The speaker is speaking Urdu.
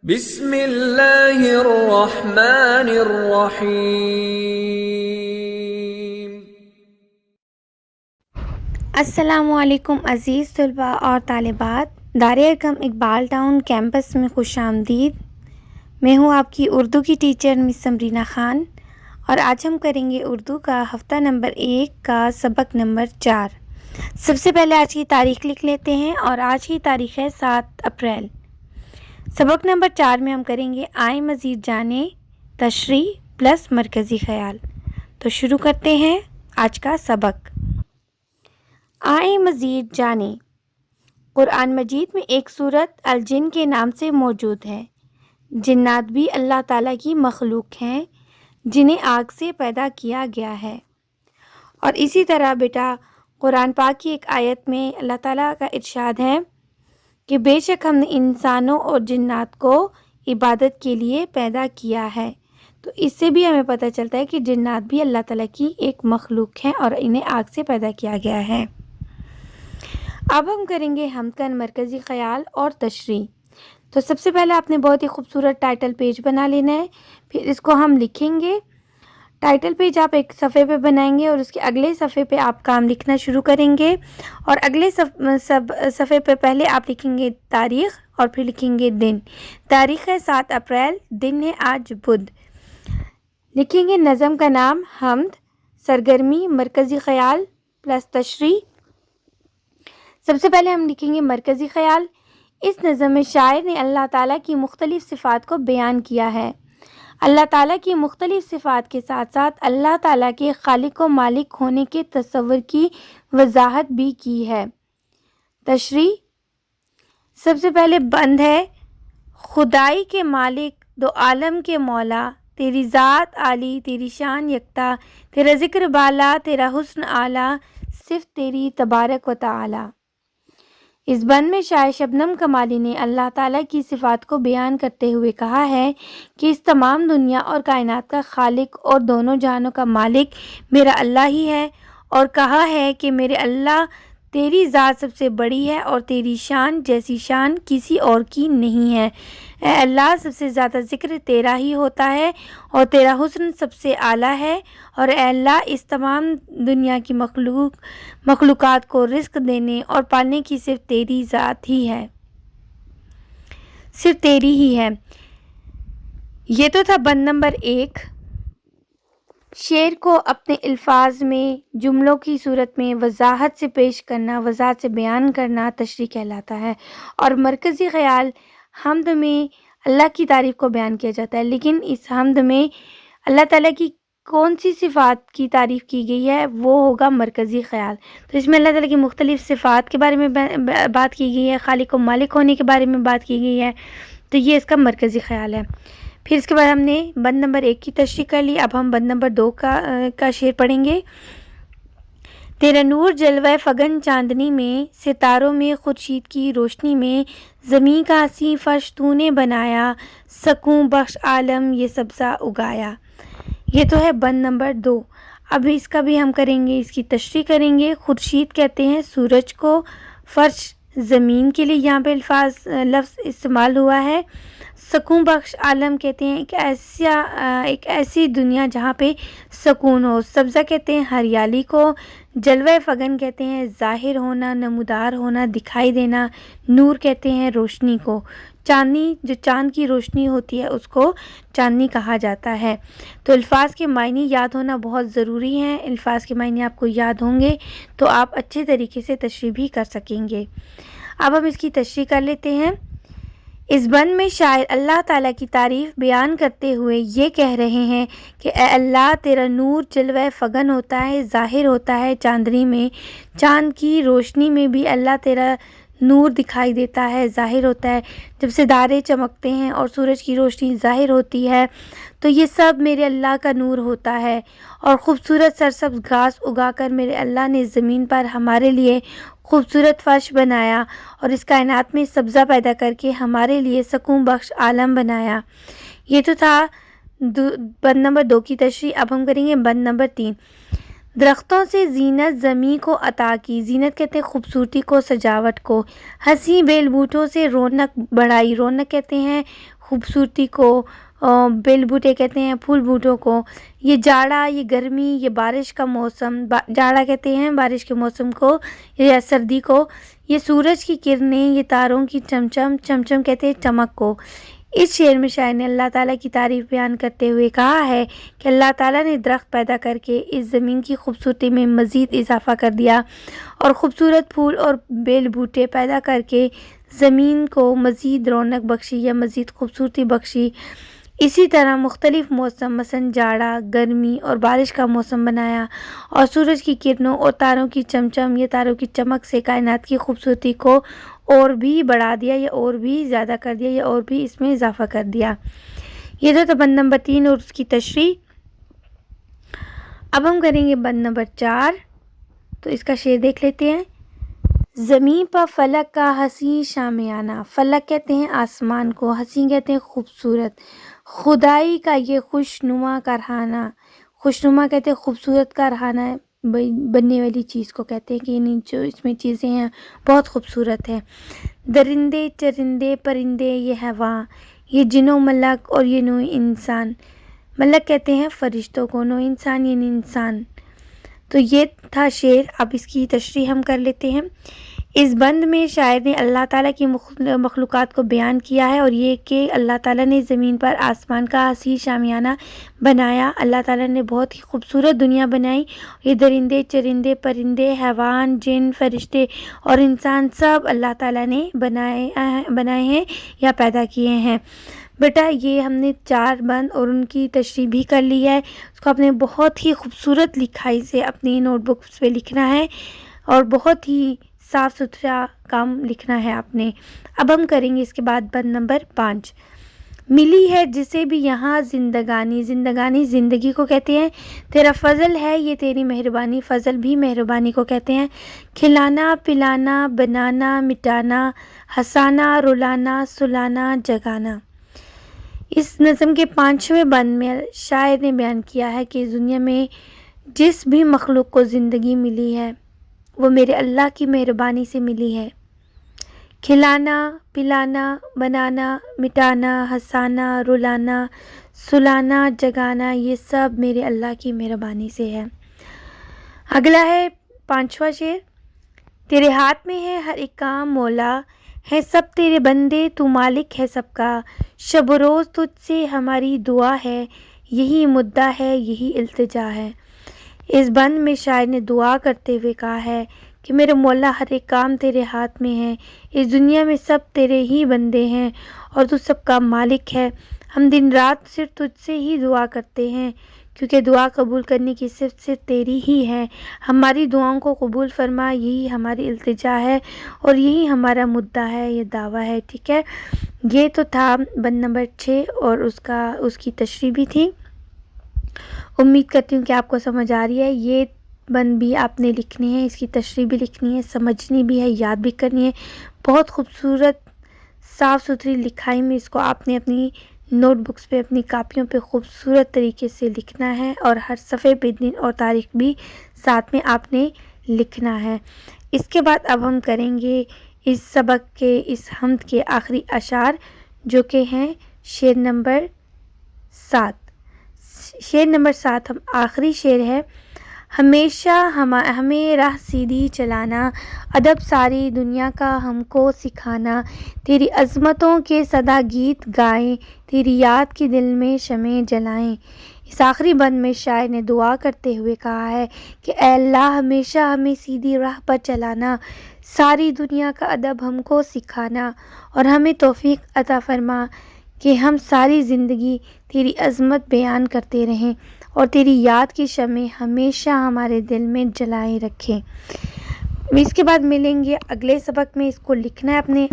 بسم اللہ الرحمن الرحیم۔ السلام علیکم عزیز طلباء اور طالبات، دار ارقم اقبال ٹاؤن کیمپس میں خوش آمدید۔ میں ہوں آپ کی اردو کی ٹیچر مس سمرینہ خان، اور آج ہم کریں گے اردو کا ہفتہ نمبر 1 کا سبق نمبر 4۔ سب سے پہلے آج کی تاریخ لکھ لیتے ہیں، اور آج کی تاریخ ہے 7 اپریل۔ سبق نمبر 4 میں ہم کریں گے آئیں مزید جانیں، تشریح پلس مرکزی خیال۔ تو شروع کرتے ہیں آج کا سبق۔ آئیں مزید جانیں۔ قرآن مجید میں ایک سورت الجن کے نام سے موجود ہے۔ جنات بھی اللہ تعالیٰ کی مخلوق ہیں جنہیں آگ سے پیدا کیا گیا ہے۔ اور اسی طرح بیٹا قرآن پاک کی ایک آیت میں اللہ تعالیٰ کا ارشاد ہے کہ بے شک ہم نے انسانوں اور جنات کو عبادت کے لیے پیدا کیا ہے۔ تو اس سے بھی ہمیں پتہ چلتا ہے کہ جنات بھی اللہ تعالیٰ کی ایک مخلوق ہیں اور انہیں آگ سے پیدا کیا گیا ہے۔ اب ہم کریں گے ہمکن مرکزی خیال اور تشریح۔ تو سب سے پہلے آپ نے بہت ہی خوبصورت ٹائٹل پیج بنا لینا ہے، پھر اس کو ہم لکھیں گے۔ ٹائٹل پیج آپ ایک صفحے پہ بنائیں گے اور اس کے اگلے صفحے پہ آپ کام لکھنا شروع کریں گے، اور اگلے صفحے پہ پہلے آپ لکھیں گے تاریخ اور پھر لکھیں گے دن۔ تاریخ ہے 7 اپریل، دن ہے آج بدھ۔ لکھیں گے نظم کا نام حمد، سرگرمی مرکزی خیال پلس تشریح۔ سب سے پہلے ہم لکھیں گے مرکزی خیال۔ اس نظم میں شاعر نے اللہ تعالیٰ کی مختلف صفات کو بیان کیا ہے۔ اللہ تعالیٰ کی مختلف صفات کے ساتھ ساتھ اللہ تعالیٰ کے خالق و مالک ہونے کے تصور کی وضاحت بھی کی ہے۔ تشریح۔ سب سے پہلے بند ہے خدائی کے مالک، دو عالم کے مولا، تیری ذات عالی، تیری شان یکتا، تیرا ذکر بالا، تیرا حسن اعلیٰ، صرف تیری تبارک و تعالی۔ اس بند میں شاعر شبنم کمالی نے اللہ تعالیٰ کی صفات کو بیان کرتے ہوئے کہا ہے کہ اس تمام دنیا اور کائنات کا خالق اور دونوں جہانوں کا مالک میرا اللہ ہی ہے، اور کہا ہے کہ میرے اللہ تیری ذات سب سے بڑی ہے اور تیری شان جیسی شان کسی اور کی نہیں ہے۔ اے اللہ، سب سے زیادہ ذکر تیرا ہی ہوتا ہے اور تیرا حسن سب سے اعلیٰ ہے، اور اے اللہ اس تمام دنیا کی مخلوقات کو رزق دینے اور پالنے کی صرف تیری ذات ہی ہے، صرف تیری ہی ہے۔ یہ تو تھا بند نمبر 1۔ شعر کو اپنے الفاظ میں جملوں کی صورت میں وضاحت سے پیش کرنا، وضاحت سے بیان کرنا تشریح کہلاتا ہے۔ اور مرکزی خیال حمد میں اللہ کی تعریف کو بیان کیا جاتا ہے، لیکن اس حمد میں اللہ تعالیٰ کی کون سی صفات کی تعریف کی گئی ہے وہ ہوگا مرکزی خیال۔ تو اس میں اللہ تعالیٰ کی مختلف صفات کے بارے میں بات کی گئی ہے، خالق و مالک ہونے کے بارے میں بات کی گئی ہے، تو یہ اس کا مرکزی خیال ہے۔ پھر اس کے بعد ہم نے بند نمبر 1 کی تشریح کر لی۔ اب ہم بند نمبر 2 کا شعر پڑھیں گے۔ تیرا نور جلوہ فگن چاندنی میں، ستاروں میں خورشید کی روشنی میں، زمین کا حسین فرش تو نے بنایا، سکون بخش عالم یہ سبزہ اگایا۔ یہ تو ہے بند نمبر 2۔ اب اس کا بھی ہم کریں گے، اس کی تشریح کریں گے۔ خورشید کہتے ہیں سورج کو، فرش زمین کے لیے یہاں پہ لفظ استعمال ہوا ہے۔ سکون بخش عالم کہتے ہیں ایک ایسی دنیا جہاں پہ سکون ہو۔ سبزہ کہتے ہیں ہریالی کو۔ جلوہ فگن کہتے ہیں ظاہر ہونا، نمودار ہونا، دکھائی دینا۔ نور کہتے ہیں روشنی کو۔ چاندنی، جو چاند کی روشنی ہوتی ہے اس کو چاندنی کہا جاتا ہے۔ تو الفاظ کے معنی یاد ہونا بہت ضروری ہیں۔ الفاظ کے معنی آپ کو یاد ہوں گے تو آپ اچھے طریقے سے تشریح بھی کر سکیں گے۔ اب ہم اس کی تشریح کر لیتے ہیں۔ اس بند میں شاعر اللہ تعالیٰ کی تعریف بیان کرتے ہوئے یہ کہہ رہے ہیں کہ اے اللہ، تیرا نور جلوہ فگن ہوتا ہے، ظاہر ہوتا ہے چاندنی میں، چاند کی روشنی میں بھی اللہ تیرا نور دکھائی دیتا ہے، ظاہر ہوتا ہے۔ جب ستارے چمکتے ہیں اور سورج کی روشنی ظاہر ہوتی ہے تو یہ سب میرے اللہ کا نور ہوتا ہے۔ اور خوبصورت سرسبز گھاس اگا کر میرے اللہ نے زمین پر ہمارے لیے خوبصورت فرش بنایا، اور اس کائنات میں سبزہ پیدا کر کے ہمارے لیے سکون بخش عالم بنایا۔ یہ تو تھا بند نمبر 2 کی تشریح۔ اب ہم کریں گے بند نمبر 3۔ درختوں سے زینت زمیں کو عطا کی، زینت کہتے ہیں خوبصورتی کو، سجاوٹ کو۔ حسین بیل بوٹوں سے رونق بڑھائی، رونق کہتے ہیں خوبصورتی کو، بیل بوٹے کہتے ہیں پھول بوٹوں کو، یہ جاڑا، یہ گرمی، یہ بارش کا موسم، جاڑا کہتے ہیں بارش کے موسم کو یا سردی کو، یہ سورج کی کرنیں، یہ تاروں کی چمچم، چمچم کہتے ہیں چمک کو۔ اس شعر میں شاعر نے اللہ تعالیٰ کی تعریف بیان کرتے ہوئے کہا ہے کہ اللہ تعالیٰ نے درخت پیدا کر کے اس زمین کی خوبصورتی میں مزید اضافہ کر دیا، اور خوبصورت پھول اور بیل بوٹے پیدا کر کے زمین کو مزید رونق بخشی یا مزید خوبصورتی بخشی۔ اسی طرح مختلف موسم مثلا جاڑا، گرمی اور بارش کا موسم بنایا، اور سورج کی کرنوں اور تاروں کی چمچم یا تاروں کی چمک سے کائنات کی خوبصورتی کو اور بھی بڑھا دیا یا اور بھی زیادہ کر دیا یا اور بھی اس میں اضافہ کر دیا۔ یہ تو بند نمبر 3 اور اس کی تشریح۔ اب ہم کریں گے بند نمبر 4، تو اس کا شعر دیکھ لیتے ہیں۔ زمین پر فلک کا حسین شامیانہ، فلک کہتے ہیں آسمان کو، حسین کہتے ہیں خوبصورت، خدائی کا یہ خوشنما کارخانہ، خوشنما کہتے ہیں خوبصورت کارخانہ بننے والی چیز کو کہتے ہیں کہ یعنی جو اس میں چیزیں ہیں بہت خوبصورت ہے۔ درندے چرندے پرندے یہ حیواں، یہ جن و ملک اور یہ نوع انسان، ملک کہتے ہیں فرشتوں کو، نوع انسان یعنی انسان۔ تو یہ تھا شعر، اب اس کی تشریح ہم کر لیتے ہیں۔ اس بند میں شاعر نے اللہ تعالیٰ کی مخلوقات کو بیان کیا ہے، اور یہ کہ اللہ تعالیٰ نے زمین پر آسمان کا حسین شامیانہ بنایا، اللہ تعالیٰ نے بہت ہی خوبصورت دنیا بنائی، یہ درندے چرندے پرندے حیوان جن فرشتے اور انسان سب اللہ تعالیٰ نے بنائے ہیں یا پیدا کیے ہیں۔ بیٹا یہ ہم نے 4 بند اور ان کی تشریح بھی کر لی ہے، اس کو آپ نے بہت ہی خوبصورت لکھائی سے اپنی نوٹ بکس پہ لکھنا ہے اور بہت ہی صاف ستھرا کام لکھنا ہے آپ نے۔ اب ہم کریں گے اس کے بعد بند نمبر 5۔ ملی ہے جسے بھی یہاں زندگانی، زندگانی زندگی کو کہتے ہیں، تیرا فضل ہے یہ تیری مہربانی، فضل بھی مہربانی کو کہتے ہیں۔ کھلانا پلانا بنانا مٹانا، ہنسانا رلانا سلانا جگانا۔ اس نظم کے 5ویں بند میں شاعر نے بیان کیا ہے کہ اس دنیا میں جس بھی مخلوق کو زندگی ملی ہے وہ میرے اللہ کی مہربانی سے ملی ہے۔ کھلانا پلانا بنانا مٹانا ہنسانا رلانا سلانا جگانا، یہ سب میرے اللہ کی مہربانی سے ہے۔ اگلا ہے 5واں شعر۔ تیرے ہاتھ میں ہے ہر ایک کام مولا، ہے سب تیرے بندے تو مالک ہے سب کا، شب و روز تجھ سے ہماری دعا ہے، یہی مدعا ہے یہی التجا ہے۔ اس بند میں شاعر نے دعا کرتے ہوئے کہا ہے کہ میرے مولا ہر ایک کام تیرے ہاتھ میں ہے، اس دنیا میں سب تیرے ہی بندے ہیں اور تو سب کا مالک ہے۔ ہم دن رات صرف تجھ سے ہی دعا کرتے ہیں کیونکہ دعا قبول کرنے کی صرف تیری ہی ہے، ہماری دعاؤں کو قبول فرما، یہی ہماری التجا ہے اور یہی ہمارا مدعا ہے، یہ دعویٰ ہے۔ ٹھیک ہے، یہ تو تھا بند نمبر 6 اور اس کی تشریح بھی تھی۔ امید کرتی ہوں کہ آپ کو سمجھ آ رہی ہے۔ یہ بند بھی آپ نے لکھنے ہیں، اس کی تشریح بھی لکھنی ہے، سمجھنی بھی ہے، یاد بھی کرنی ہے۔ بہت خوبصورت صاف ستھری لکھائی میں اس کو آپ نے اپنی نوٹ بکس پہ اپنی کاپیوں پہ خوبصورت طریقے سے لکھنا ہے، اور ہر صفحے پہ دن اور تاریخ بھی ساتھ میں آپ نے لکھنا ہے۔ اس کے بعد اب ہم کریں گے اس سبق کے اس حمد کے آخری اشعار جو کہ ہیں شعر نمبر 7۔ شعر نمبر 7 ہم آخری شعر ہے۔ ہمیشہ ہمیں راہ سیدھی چلانا، ادب ساری دنیا کا ہم کو سکھانا، تیری عظمتوں کے صدا گیت گائیں، تیری یاد کی دل میں شمع جلائیں۔ اس آخری بند میں شاعر نے دعا کرتے ہوئے کہا ہے کہ اے اللہ ہمیشہ ہمیں سیدھی راہ پر چلانا، ساری دنیا کا ادب ہم کو سکھانا، اور ہمیں توفیق عطا فرما کہ ہم ساری زندگی تیری عظمت بیان کرتے رہیں اور تیری یاد کی شمع ہمیشہ ہمارے دل میں جلائے رکھیں۔ اس کے بعد ملیں گے اگلے سبق میں، اس کو لکھنا ہے اپنے